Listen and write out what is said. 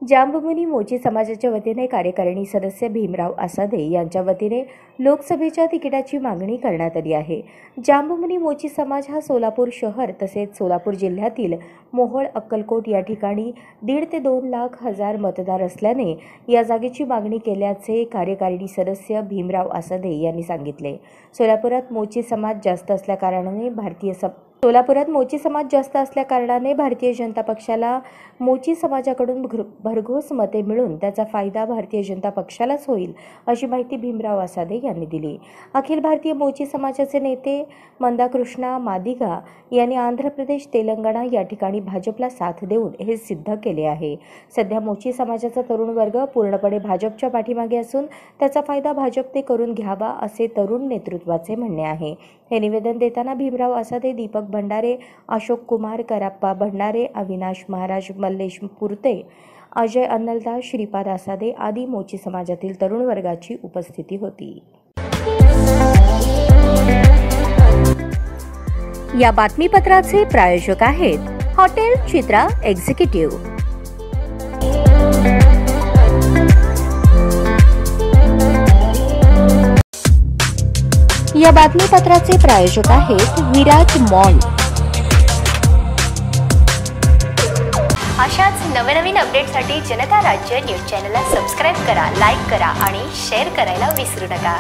जांबुमुनी मोची समाजाच्या वतीने कार्यकारिणी सदस्य भीमराव आसादे यांच्या वतीने लोकसभेच्या तिकिटाची मागणी करण्यात आली आहे। जांबुमुनी मोची समाज हा सोलापूर शहर तसेच सोलापूर जिल्ह्यातील मोहोळ अक्कलकोट या ठिकाणी 1.5 ते 2 लाख मतदार असल्याने या जागेची मागणी केल्याचे कार्यकारिणी सदस्य भीमराव आसादे यांनी सांगितले। सोलापुरात मोची समाज जास्त असल्याकारणाने भारतीय जनता पक्षाला मोची समाजाकडून भरघोस मते मिळून त्याचा फायदा भारतीय जनता पक्षालाच होईल अशी माहिती भीमराव आसादे यांनी दिली। अखिल भारतीय मोची समाजाचे नेते मंदाकृष्णा मादिगा यांनी आंध्र प्रदेश, तेलंगणा या ठिकाणी भाजपला साथ देऊन हे सिद्ध केले आहे। सध्या मोची समाजाचा तरुण वर्ग पूर्णपणे भाजपच्या पाठीमागे असून त्याचा फायदा भाजपने करून घ्यावा असे तरुण नेतृत्वाचे म्हणणे आहे। हे निवेदन देताना भीमराव आसादे, दीपक भंडारे, अशोक कुमार, कराप्पा भंडारे, अविनाश महाराज, मल्लेश पुरते, अजय अन्नलदास, श्रीपाद आसादे आदी मोची समाजातील तरुण वर्गाची उपस्थिती होती। या बातमीपत्राचे प्रायोजक आहेत हॉटेल चित्रा एक्झिक्युटिव्ह। या बातमीपत्राचे प्रायोजक आहेत विराज मॉल। अशाच नवनवीन अपडेटसाठी जनता राज्य न्यूज चॅनलला सबस्क्राइब करा, लाईक करा आणि शेअर करायला विसरू नका।